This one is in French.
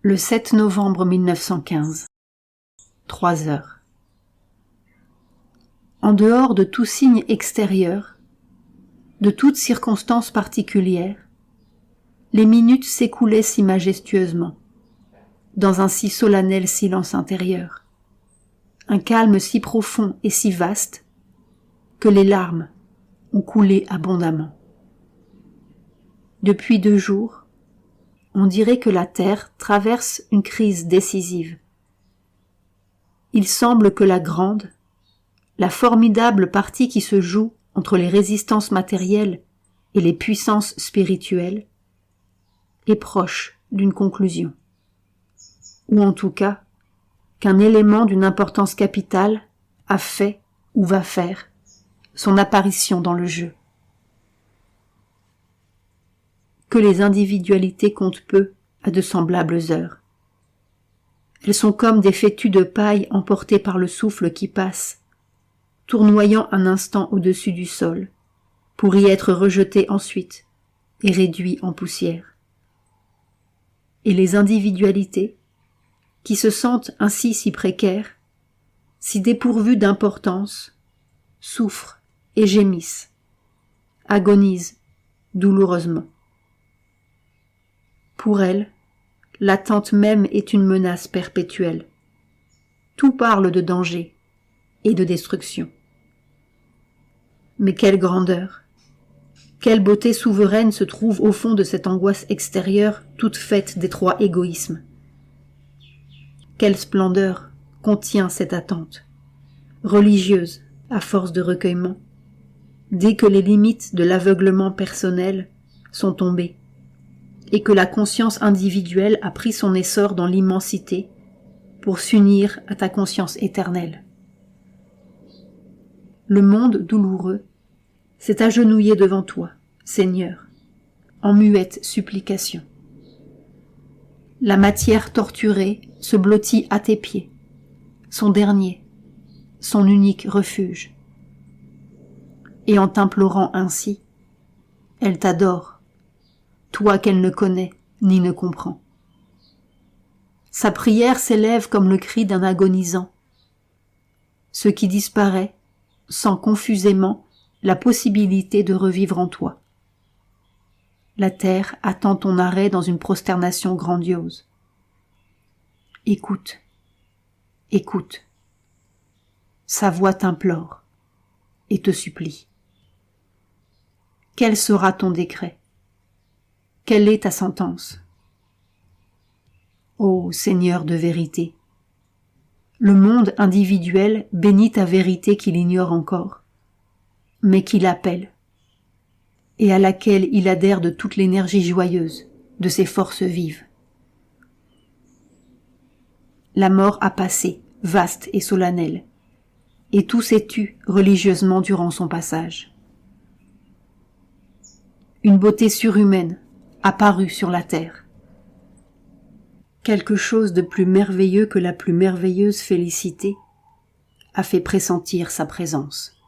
Le 7 novembre 1915. 3 heures. En dehors de tout signe extérieur, de toute circonstance particulière, les minutes s'écoulaient si majestueusement, dans un si solennel silence intérieur, un calme si profond et si vaste, que les larmes ont coulé abondamment. Depuis 2 jours, on dirait que la Terre traverse une crise décisive. Il semble que la grande, la formidable partie qui se joue entre les résistances matérielles et les puissances spirituelles est proche d'une conclusion. Ou en tout cas, qu'un élément d'une importance capitale a fait ou va faire son apparition dans le jeu. Que les individualités comptent peu à de semblables heures. Elles sont comme des fétus de paille emportés par le souffle qui passe, tournoyant un instant au-dessus du sol, pour y être rejetés ensuite et réduits en poussière. Et les individualités, qui se sentent ainsi si précaires, si dépourvues d'importance, souffrent et gémissent, agonisent douloureusement. Pour elles, l'attente même est une menace perpétuelle. Tout parle de danger et de destruction. Mais quelle grandeur, quelle beauté souveraine se trouve au fond de cette angoisse extérieure toute faite d'étroits égoïsmes. Quelle splendeur contient cette attente, religieuse à force de recueillement, dès que les limites de l'aveuglement personnel sont tombées, et que la conscience individuelle a pris son essor dans l'immensité pour s'unir à ta conscience éternelle. Le monde douloureux s'est agenouillé devant toi, Seigneur, en muette supplication. La matière torturée se blottit à tes pieds, son dernier, son unique refuge. Et en t'implorant ainsi, elle t'adore, toi qu'elle ne connaît ni ne comprend. Sa prière s'élève comme le cri d'un agonisant. Ce qui disparaît sent confusément la possibilité de revivre en toi. La terre attend ton arrêt dans une prosternation grandiose. Écoute, écoute. Sa voix t'implore et te supplie. Quel sera ton décret ? Quelle est ta sentence ? Ô Seigneur de vérité, le monde individuel bénit ta vérité qu'il ignore encore, mais qu'il appelle, et à laquelle il adhère de toute l'énergie joyeuse de ses forces vives. La mort a passé, vaste et solennelle, et tout s'est tu religieusement durant son passage. Une beauté surhumaine apparut sur la terre. Quelque chose de plus merveilleux que la plus merveilleuse félicité a fait pressentir sa présence.